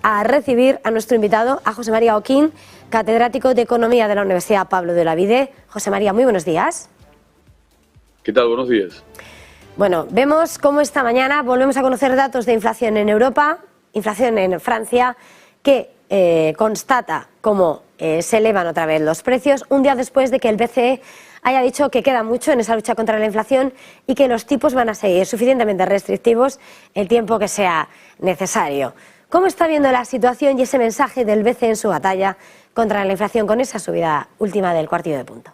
a recibir a nuestro invitado, a José María Oquín, catedrático de Economía de la Universidad Pablo de Olavide. José María, muy buenos días. ¿Qué tal? Buenos días. Bueno, vemos cómo esta mañana volvemos a conocer datos de inflación en Europa, inflación en Francia, que constata cómo se elevan otra vez los precios, un día después de que el BCE haya dicho que queda mucho en esa lucha contra la inflación y que los tipos van a seguir suficientemente restrictivos el tiempo que sea necesario. ¿Cómo está viendo la situación y ese mensaje del BCE en su batalla contra la inflación con esa subida última del cuartillo de punto?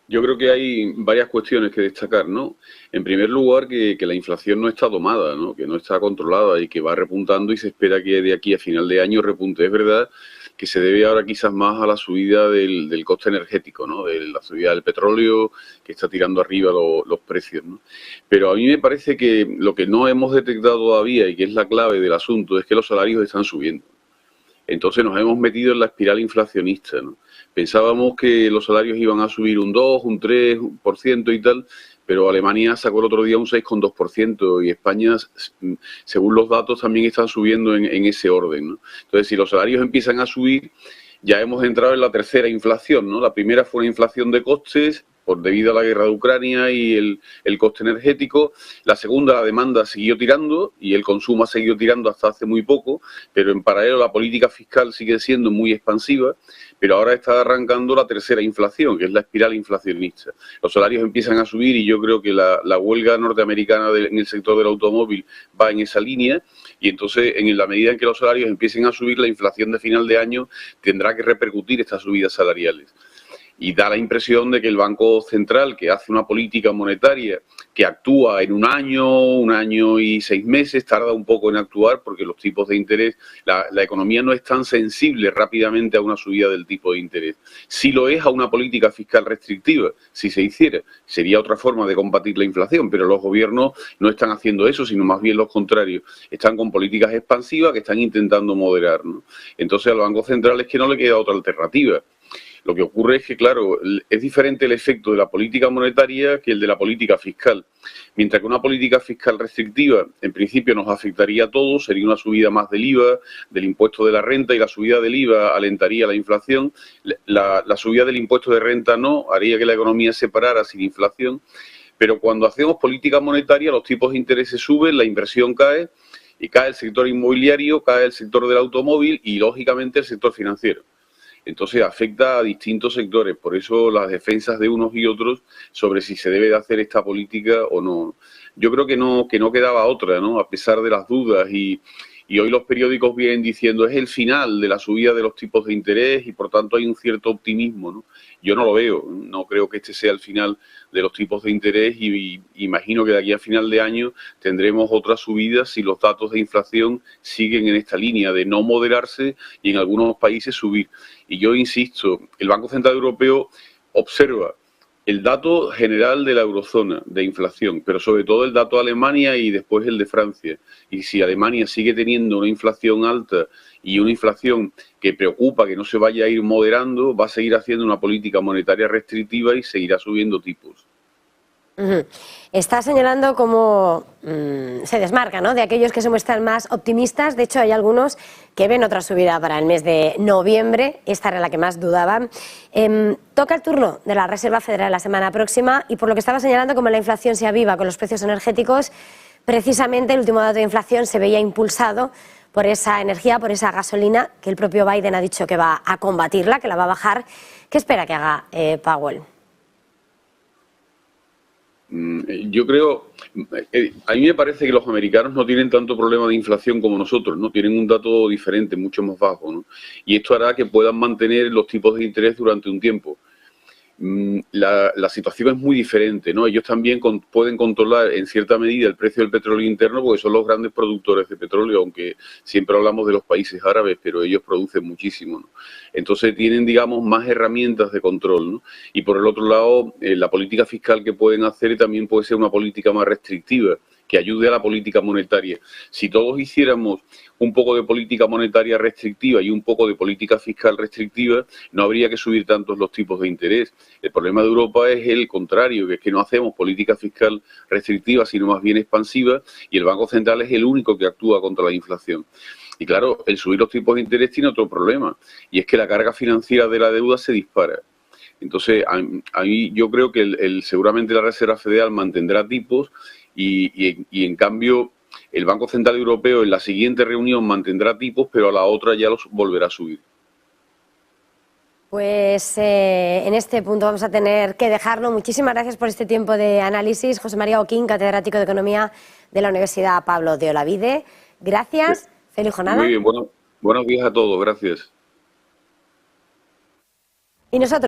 Yo creo que hay varias cuestiones que destacar, ¿no? En primer lugar, que la inflación no está domada, ¿no? Que no está controlada y que va repuntando y se espera que de aquí a final de año repunte. Es verdad que se debe ahora quizás más a la subida del coste energético, ¿no? De la subida del petróleo, que está tirando arriba los precios, ¿no? Pero a mí me parece que lo que no hemos detectado todavía y que es la clave del asunto es que los salarios están subiendo. Entonces nos hemos metido en la espiral inflacionista, ¿no? Pensábamos que los salarios iban a subir un 2, un 3% y tal, pero Alemania sacó el otro día un 6,2% y España, según los datos, también están subiendo en ese orden, ¿no? Entonces, si los salarios empiezan a subir, ya hemos entrado en la tercera inflación, ¿no? La primera fue una inflación de costes debido a la guerra de Ucrania y el coste energético. La segunda, la demanda siguió tirando y el consumo ha seguido tirando hasta hace muy poco, pero en paralelo la política fiscal sigue siendo muy expansiva, pero ahora está arrancando la tercera inflación, que es la espiral inflacionista. Los salarios empiezan a subir y yo creo que la huelga norteamericana en el sector del automóvil va en esa línea y entonces en la medida en que los salarios empiecen a subir, la inflación de final de año tendrá que repercutir estas subidas salariales. Y da la impresión de que el Banco Central, que hace una política monetaria que actúa en un año y 6 meses, tarda un poco en actuar porque los tipos de interés, la economía no es tan sensible rápidamente a una subida del tipo de interés. Sí lo es a una política fiscal restrictiva, si se hiciera. Sería otra forma de combatir la inflación, pero los gobiernos no están haciendo eso, sino más bien lo contrario. Están con políticas expansivas que están intentando moderar, ¿no? Entonces al Banco Central es que no le queda otra alternativa. Lo que ocurre es que, claro, es diferente el efecto de la política monetaria que el de la política fiscal. Mientras que una política fiscal restrictiva, en principio, nos afectaría a todos, sería una subida más del IVA, del impuesto de la renta, y la subida del IVA alentaría la inflación. La subida del impuesto de renta no, haría que la economía se parara sin inflación. Pero cuando hacemos política monetaria, los tipos de interés suben, la inversión cae, y cae el sector inmobiliario, cae el sector del automóvil y, lógicamente, el sector financiero. Entonces afecta a distintos sectores, por eso las defensas de unos y otros sobre si se debe de hacer esta política o no. Yo creo que no quedaba otra, ¿no? A pesar de las dudas y hoy los periódicos vienen diciendo es el final de la subida de los tipos de interés y por tanto hay un cierto optimismo, ¿no? Yo no lo veo, no creo que este sea el final de los tipos de interés y imagino que de aquí a final de año tendremos otras subidas si los datos de inflación siguen en esta línea de no moderarse y en algunos países subir. Y yo insisto, el Banco Central Europeo observa el dato general de la eurozona de inflación, pero sobre todo el dato de Alemania y después el de Francia. Y si Alemania sigue teniendo una inflación alta y una inflación que preocupa que no se vaya a ir moderando, va a seguir haciendo una política monetaria restrictiva y seguirá subiendo tipos. Está señalando cómo se desmarca, ¿no?, de aquellos que se muestran más optimistas. De hecho, hay algunos que ven otra subida para el mes de noviembre. Esta era la que más dudaban. Toca el turno de la Reserva Federal la semana próxima y por lo que estaba señalando, como la inflación se aviva con los precios energéticos, precisamente el último dato de inflación se veía impulsado por esa energía, por esa gasolina, que el propio Biden ha dicho que va a combatirla, que la va a bajar. ¿Qué espera que haga Powell? Yo creo, a mí me parece que los americanos no tienen tanto problema de inflación como nosotros, ¿no? Tienen un dato diferente, mucho más bajo, ¿no? Y esto hará que puedan mantener los tipos de interés durante un tiempo. La situación es muy diferente, ¿no? Ellos también pueden controlar en cierta medida el precio del petróleo interno porque son los grandes productores de petróleo, aunque siempre hablamos de los países árabes, pero ellos producen muchísimo, ¿no? Entonces tienen, digamos, más herramientas de control, ¿no? Y por el otro lado, la política fiscal que pueden hacer también puede ser una política más restrictiva, que ayude a la política monetaria. Si todos hiciéramos un poco de política monetaria restrictiva y un poco de política fiscal restrictiva, no habría que subir tantos los tipos de interés. El problema de Europa es el contrario, que es que no hacemos política fiscal restrictiva, sino más bien expansiva, y el Banco Central es el único que actúa contra la inflación. Y claro, el subir los tipos de interés tiene otro problema, y es que la carga financiera de la deuda se dispara. Entonces, a mí yo creo que seguramente la Reserva Federal mantendrá tipos y en cambio el Banco Central Europeo en la siguiente reunión mantendrá tipos, pero a la otra ya los volverá a subir. Pues en este punto vamos a tener que dejarlo. Muchísimas gracias por este tiempo de análisis. José María Oquín, catedrático de Economía de la Universidad Pablo de Olavide. Gracias. Feliz jornada. Muy bien, buenos días a todos. Gracias. Y nosotros